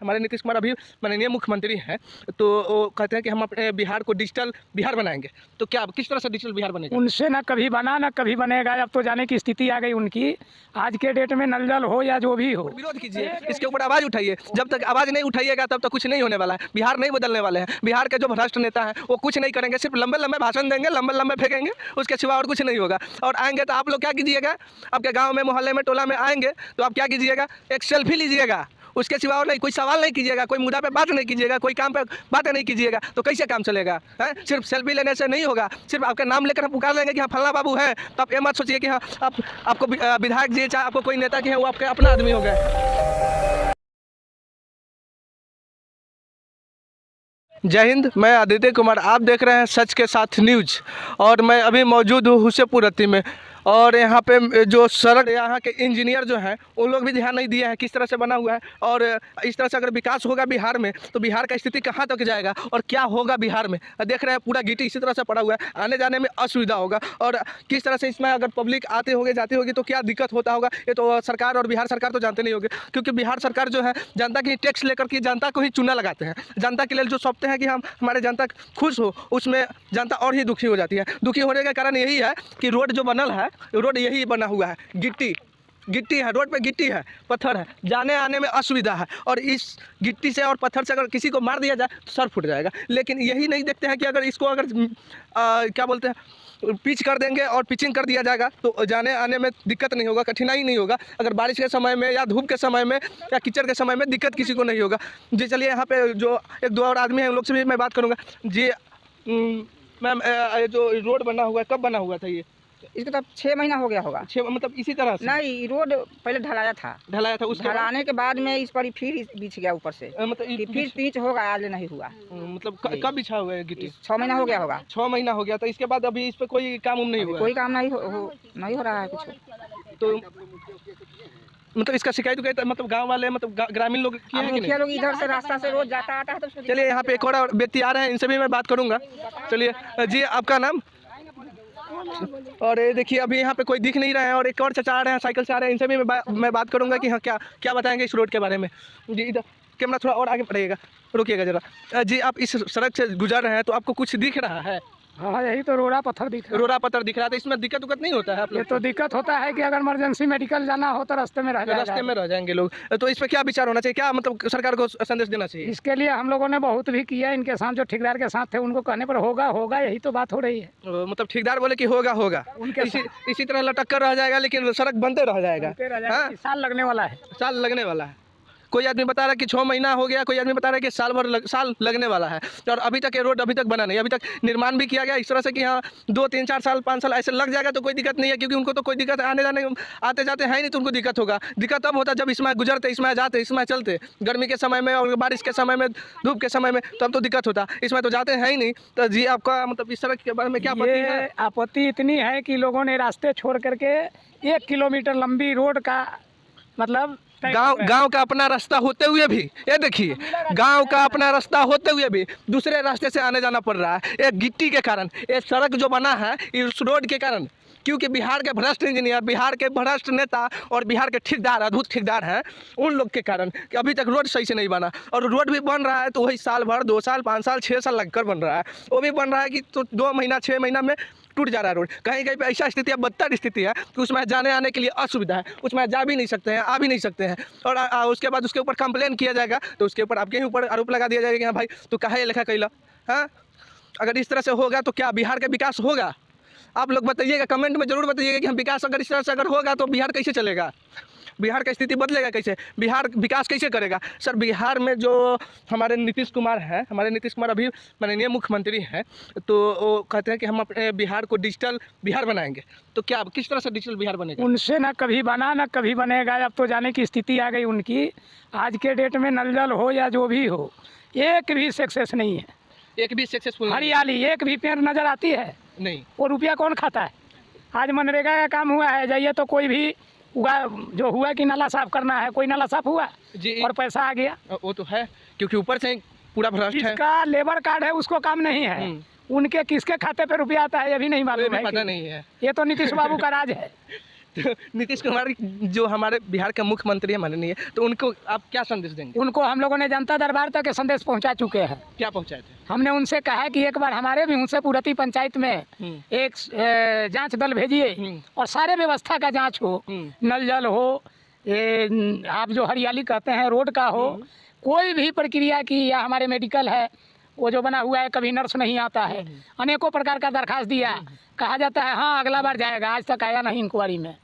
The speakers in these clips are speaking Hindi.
हमारे नीतीश कुमार अभी माननीय मुख्यमंत्री हैं, तो वो कहते हैं कि हम अपने बिहार को डिजिटल बिहार बनाएंगे। तो क्या किस तरह से डिजिटल बिहार बनेगा? उनसे ना कभी बना ना कभी बनेगा। अब तो जाने की स्थिति आ गई उनकी। आज के डेट में नल जल हो या जो भी हो, विरोध कीजिए, इसके ऊपर आवाज़ उठाइए। जब तक आवाज़ नहीं उठाइएगा तब तक कुछ नहीं होने वाला है। बिहार नहीं बदलने वाले हैं। बिहार के जो भ्रष्ट नेता हैं वो कुछ नहीं करेंगे, सिर्फ लंबे लंबे भाषण देंगे, लंबे लंबे फेंकेंगे, उसके सिवा और कुछ नहीं होगा। और आएंगे तो आप लोग क्या कीजिएगा, आपके गाँव में, मोहल्ले में, टोला में आएंगे तो आप क्या कीजिएगा, एक सेल्फी लीजिएगा, उसके सिवा और नहीं। कोई सवाल नहीं कीजिएगा, कोई मुद्दा पे बात नहीं कीजिएगा, कोई काम पे बातें नहीं कीजिएगा। तो कैसे काम चलेगा? है सिर्फ सेल्फी लेने से नहीं होगा। सिर्फ आपका नाम लेकर हम पुकार लेंगे कि हाँ फलना बाबू है, तो आप ये मत सोचिए कि हाँ आपको विधायक जी चाहे आपको कोई नेता की है वो आपके अपना आदमी हो गए। जय हिंद, मैं आदित्य कुमार, आप देख रहे हैं सच के साथ न्यूज। और मैं अभी मौजूद हूँ हुसैनपुर में, और यहाँ पे जो सड़क, यहाँ के इंजीनियर जो हैं उन लोग भी ध्यान नहीं दिए हैं किस तरह से बना हुआ है। और इस तरह से अगर विकास होगा बिहार में तो बिहार का स्थिति कहाँ तक जाएगा और क्या होगा बिहार में। देख रहे हैं पूरा गिट्टी इसी तरह से पड़ा हुआ है, आने जाने में असुविधा होगा। और किस तरह से इसमें अगर पब्लिक आते होंगे जाती होगी तो क्या दिक्कत होता होगा, ये तो सरकार और बिहार सरकार तो जानते नहीं होंगे। क्योंकि बिहार सरकार जो है जनता की टैक्स लेकर के जनता को ही चूना लगाते हैं। जनता के लिए जो सौंपते हैं कि हम हमारे जनता खुश हो, उसमें जनता और ही दुखी हो जाती है। दुखी होने का कारण यही है कि रोड जो बनल है, रोड यही बना हुआ है, गिट्टी है, रोड पे गिट्टी है, पत्थर है, जाने आने में असुविधा है। और इस गिट्टी से और पत्थर से अगर किसी को मार दिया जाए तो सर फूट जाएगा। लेकिन यही नहीं देखते हैं कि अगर इसको अगर क्या बोलते हैं, पिच कर देंगे और पिचिंग कर दिया जाएगा तो जाने आने में दिक्कत नहीं होगा, कठिनाई नहीं होगा। अगर बारिश के समय में या धूप के समय में या कीचड़ के समय में दिक्कत किसी को नहीं होगा। जी चलिए, यहाँ पे जो एक दो और आदमी हैं उन लोग से भी मैं बात करूँगा। जी मैम, जो रोड बना हुआ है कब बना हुआ था ये? इसको तो 6 महीना हो गया होगा। 6 मतलब इसी तरह से? नहीं, रोड पहले ढलाया था, उसके ढलाने के बाद में इस पर फिर बिछ गया ऊपर से, मतलब फिर पिच होगा, आज नहीं हुआ। मतलब कब बिछा हुआ है गिट्टी? 6 महीना हो गया होगा। 6 महीना हो गया, तो इसके बाद अभी इस पे कोई काम नहीं हुआ? कोई काम नहीं हो रहा है कुछ। तो मतलब इसका शिकायत मतलब गांव वाले, मतलब ग्रामीण लोग किए हैं कि नहीं? लोग इधर से रास्ता से रोज जाता आता है तो। चलिए, यहाँ पे एक और व्यक्ति आ रहे हैं, इनसे भी मैं बात करूँगा। चलिए जी, आपका नाम? और ये देखिए अभी यहाँ पे कोई दिख नहीं रहा है, और एक और चाचा आ रहे हैं, साइकिल से आ रहे हैं, इनसे भी मैं बात करूँगा कि हाँ क्या बताएंगे इस रोड के बारे में। जी इधर कैमरा थोड़ा और आगे बढ़ेगा, रुकिएगा ज़रा। जी आप इस सड़क से गुजर रहे हैं तो आपको कुछ दिख रहा है? हाँ, यही तो रोड़ा पत्थर दिख रहा है। रोड़ा पत्थर दिख रहा था, इसमें दिक्कत नहीं होता है आप लोग? ये तो दिक्कत होता है कि अगर इमरजेंसी मेडिकल जाना हो तो रास्ते में रह जाएंगे लोग। तो इस पर क्या विचार होना चाहिए, क्या मतलब सरकार को संदेश देना चाहिए? इसके लिए हम लोगों ने बहुत भी किया, इनके साथ जो ठेकेदार के साथ थे उनको कहने पर होगा, यही तो बात हो रही है। मतलब ठेकेदार बोले कि होगा, इसी तरह लटक कर रह जाएगा, लेकिन सड़क बनते रह जाएगा। साल लगने वाला है। कोई आदमी बता रहा है कि 6 महीना हो गया, कोई आदमी बता रहा है कि साल लगने वाला है। और अभी तक ये रोड अभी तक बना नहीं, अभी तक निर्माण भी किया गया इस तरह से कि हाँ 2, 3, 4 साल 5 साल ऐसे लग जाएगा तो कोई दिक्कत नहीं है। क्योंकि उनको तो कोई दिक्कत आने जाने आते जाते हैं ही नहीं, तो उनको दिक्कत होगा। दिक्कत तब होता जब इसमें गुजरते, इसमें जाते, इसमें चलते, गर्मी के समय में और बारिश के समय में, धूप के समय में, तब तो दिक्कत होता। इसमें तो जाते हैं ही नहीं। तो जी आपका मतलब इस सड़क के बारे में क्या आपत्ति है? आपत्ति इतनी है कि लोगों ने रास्ते छोड़ करके 1 किलोमीटर लंबी रोड का मतलब गांव का अपना रास्ता होते हुए भी, ये देखिए गांव का अपना रास्ता होते हुए भी दूसरे रास्ते से आने जाना पड़ रहा है। एक गिट्टी के कारण, ये सड़क जो बना है इस रोड के कारण। क्योंकि बिहार के भ्रष्ट इंजीनियर, बिहार के भ्रष्ट नेता और बिहार के ठेकेदार, अद्भुत ठेकेदार हैं, उन लोग के कारण कि अभी तक रोड सही से नहीं बना। और रोड भी बन रहा है तो वही साल भर, 2 साल, 5 साल, 6 साल लगकर बन रहा है। वो भी बन रहा है कि तो 2 महीना, 6 महीना में टूट जा रहा है रोड। कहीं कहीं पे ऐसा स्थिति है, बदतर स्थिति है कि उसमें जाने आने के लिए असुविधा है, उसमें जा भी नहीं सकते हैं, आ भी नहीं सकते हैं। और उसके बाद उसके ऊपर कंप्लेन किया जाएगा तो उसके ऊपर आपके ही ऊपर आरोप लगा दिया जाएगा कि हाँ भाई तो काहे लिखा कैला। हाँ, अगर इस तरह से होगा तो क्या बिहार का विकास होगा? आप लोग बताइएगा, कमेंट में जरूर बताइएगा कि हम विकास अगर इस तरह से अगर होगा तो बिहार कैसे चलेगा, बिहार का स्थिति बदलेगा कैसे, बिहार विकास कैसे करेगा? सर बिहार में जो हमारे नीतीश कुमार हैं, हमारे नीतीश कुमार अभी माननीय मुख्यमंत्री हैं, तो वो कहते हैं कि हम अपने बिहार को डिजिटल बिहार बनाएंगे। तो क्या किस तरह से डिजिटल बिहार बनेगा? उनसे ना कभी बना ना कभी बनेगा। अब तो जाने की स्थिति आ गई उनकी। आज के डेट में नल जल हो या जो भी हो, एक भी सक्सेस नहीं है, एक भी सक्सेसफुल, हरियाली एक भी पेड़ नजर आती है नहीं। वो रुपया कौन खाता है? आज मनरेगा का काम हुआ है, जाइए तो कोई भी जो हुआ कि नाला साफ करना है, कोई नाला साफ हुआ जी, और पैसा आ गया। वो तो है, क्योंकि ऊपर से पूरा भ्रष्ट है। जिसका लेबर कार्ड है उसको काम नहीं है, उनके किसके खाते पे रुपया आता है ये भी नहीं मालूम है, पता नहीं है। ये तो नीतीश बाबू का राज है। तो नीतीश कुमार जो हमारे बिहार के मुख्यमंत्री है माननीय, तो उनको आप क्या संदेश देंगे? उनको हम लोगों ने जनता दरबार तक के संदेश पहुंचा चुके हैं। क्या पहुंचाए थे? हमने उनसे कहा कि एक बार हमारे भी हुसेपुरती पंचायत में एक जांच दल भेजिए और सारे व्यवस्था का जांच हो, नल जल हो, आप जो हरियाली कहते हैं रोड का हो, कोई भी प्रक्रिया की, या हमारे मेडिकल है वो जो बना हुआ है, कभी नर्स नहीं आता है, अनेकों प्रकार का दरखास्त दिया, कहा जाता है हाँ अगला बार जाएगा, आज तक आया नहीं इंक्वायरी में।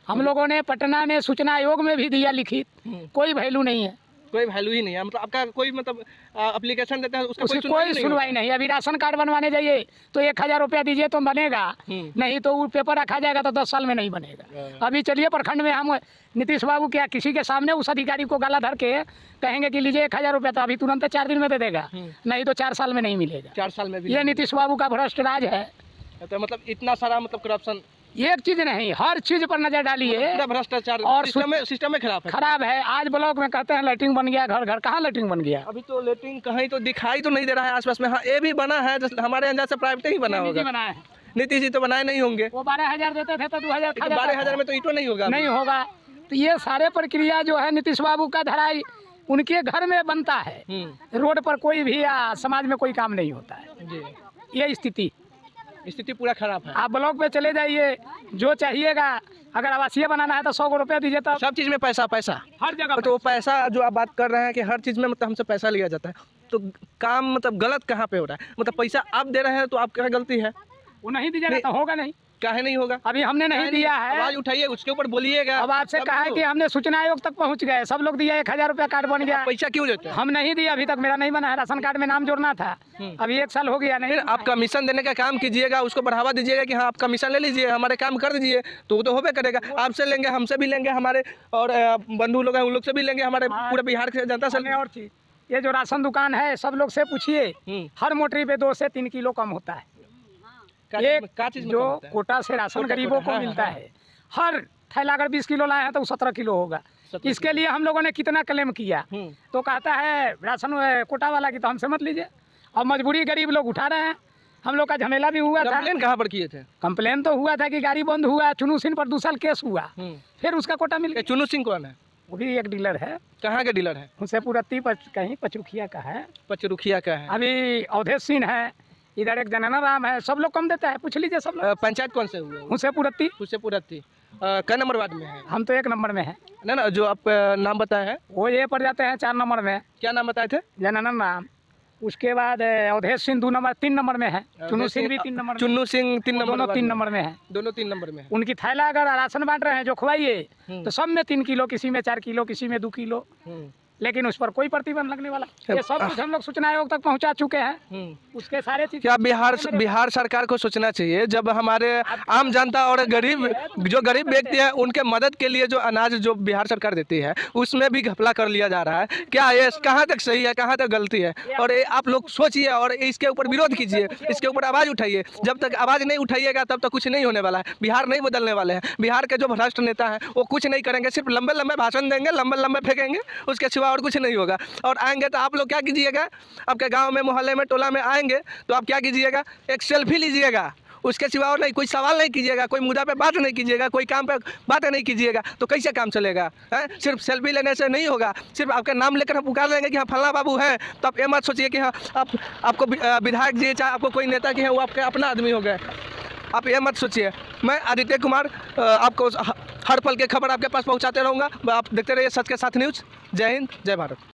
हम लोगों ने पटना में सूचना आयोग में भी दिया लिखित, कोई वैल्यू नहीं है, कोई वैल्यू ही नहीं है। मतलब आपका कोई मतलब एप्लीकेशन देते हैं उसका उसकी कोई सुनवाई नहीं। अभी राशन कार्ड बनवाने जाइए तो 1000 रुपया दीजिए तो बनेगा, नहीं तो वो पेपर रखा जाएगा तो 10 साल में नहीं बनेगा। अभी चलिए प्रखंड में हम नीतीश बाबू क्या किसी के सामने उस अधिकारी को गला धर के कहेंगे कि लीजिए 1000 रुपया, तो अभी तुरंत 4 दिन में दे देगा, नहीं तो 4 साल में नहीं मिलेगा। 4 साल में भी ये नीतीश बाबू का भ्रष्ट राज है। तो मतलब इतना सारा मतलब करप्शन, एक चीज नहीं, हर चीज पर नजर डालिए, भ्रष्टाचार और सिस्टम में खराब है। खराब है। आज ब्लॉक में कहते हैं लैट्रिन बन गया, घर घर, कहाँ लैट्रिन बन गया? अभी तो लेटरिन कहीं तो दिखाई तो नहीं दे रहा है आसपास में। हाँ ये भी बना है, हमारे अंदाज से प्राइवेट ही बना होगा। बना है, नीतीश जी तो बनाए नहीं होंगे। वो 12,000 देते थे तो 2,000 खा जाता 12,000 में तो ईटो नहीं होगा, नहीं होगा। तो ये सारे प्रक्रिया जो है नीतीश बाबू का धराई उनके घर में बनता है, रोड पर कोई भी या समाज में कोई काम नहीं होता है जी। ये स्थिति पूरा खराब है। आप ब्लॉक पे चले जाइए, जो चाहिएगा, अगर आवासीय बनाना है तो 100 रुपया दीजिए, तब सब चीज़ में पैसा हर जगह। तो पैसा जो आप बात कर रहे हैं कि हर चीज़ में मतलब हमसे पैसा लिया जाता है, तो काम मतलब गलत कहाँ पे हो रहा है? मतलब पैसा आप दे रहे हैं तो आपका गलती है, वो नहीं दीजिएगा तो होगा नहीं। काहे नहीं होगा? अभी हमने नहीं दिया है, आवाज उठाइए, उसके ऊपर बोलिएगा। अब आपसे कहा है कि हमने सूचना आयोग तक पहुंच गए, सब लोग दिया, 1000 रुपया कार्ड बन गया। पैसा क्यों देते हैं? हम नहीं दिया, अभी तक मेरा नहीं बना है, राशन कार्ड में नाम जोड़ना था, अभी 1 साल हो गया नहीं। फिर आप कमीशन देने का काम कीजिएगा, उसको बढ़ावा दीजिएगा कि हाँ आप कमीशन ले लीजिए, हमारे काम कर दीजिए, तो वो तो होबे करेगा। आपसे लेंगे, हमसे भी लेंगे, हमारे और बंधु लोग हैं उन लोग से भी लेंगे, हमारे पूरे बिहार के जनता से। और चीज, ये जो राशन दुकान है सब लोग से पूछिए, हर मोटरी पे 2 से 3 किलो कम होता है। एक जो कोटा से राशन गरीबों को मिलता है, हर थैला अगर 20 किलो लाए हैं तो 17 किलो होगा। इसके लिए हम लोगों ने कितना क्लेम किया, तो कहता है राशन कोटा वाला की तो हमसे मत लीजिए। अब मजबूरी गरीब लोग उठा रहे हैं। हम लोग का झमेला भी हुआ था। कंप्लेन कहाँ पर किए थे? कंप्लेन तो हुआ था कि गाड़ी बंद हुआ, चुनू सिंह पर 2 साल केस हुआ, फिर उसका कोटा मिल गया। चुनू सिंह कौन है? वो भी एक डीलर है। कहाँ के डीलर है? हुसेपुरती कहीं पचरुखिया का है। पचरुखिया का है। अभी अवधेश सिंह है, इधर एक जनना राम है, सब लोग कम देता है, पूछ लीजिए सब लोग। पंचायत कौन से हुए? हुसेपुरती कै नंबर वार्ड में है? हम तो 1 नंबर में है ना, जो आप नाम बताए हैं वो ये पड़ जाते हैं 4 नंबर में। क्या नाम बताए थे? जनना राम, उसके बाद अवधेश सिंह 3 नंबर में है, चुनू सिंह भी 3 नंबर, चुन्नू सिंह 3 नंबर, दोनों 3 नंबर में है, दोनों 3 नंबर में है। उनकी थैला अगर राशन बांट रहे हैं जो खुवाइए तो सब में 3 किलो, किसी में 4 किलो, किसी में 2 किलो, लेकिन उस पर कोई प्रतिबंध लगने वाला। ये सब कुछ हम लोग सूचना आयोग तक पहुंचा चुके हैं। उसके सारे चीज क्या बिहार सरकार को सोचना चाहिए, जब हमारे आम जनता और जो गरीब व्यक्ति है उनके मदद के लिए जो अनाज जो बिहार सरकार देती है उसमें भी घपला कर लिया जा रहा है। क्या ये कहाँ तक सही है, कहाँ तक गलती है? और ये आप लोग सोचिए और इसके ऊपर विरोध कीजिए, इसके ऊपर आवाज़ उठाइए। जब तक आवाज़ नहीं उठाइएगा तब तक कुछ नहीं होने वाला है। बिहार नहीं बदलने वाले हैं। बिहार के जो भ्रष्ट नेता हैं वो कुछ नहीं करेंगे, सिर्फ लंबे लंबे भाषण देंगे, लंबे फेंकेंगे, उसके सिवा और कुछ नहीं होगा। और आएंगे तो आप लोग क्या कीजिएगा, आपके गांव में, मोहल्ले में, टोला में आएंगे तो आप क्या कीजिएगा, एक सेल्फी लीजिएगा, उसके सिवा और नहीं, कोई सवाल नहीं कीजिएगा, कोई मुद्दा पे बात नहीं कीजिएगा, कोई काम पे बातें नहीं कीजिएगा, तो कैसे काम चलेगा? सिर्फ सेल्फी लेने से नहीं होगा। सिर्फ आपका नाम लेकर हम पुकार लेंगे कि हाँ फलाना बाबू है, तो आप ये मत सोचिए कि हाँ आपको विधायक जी चाहे आपको कोई नेता की है वो आपके अपना आदमी हो गए। आप ये मत सोचिए। मैं आदित्य कुमार आपको हर पल के खबर आपके पास पहुंचाते रहूँगा। आप देखते रहिए सच के साथ न्यूज़। जय हिंद, जय भारत।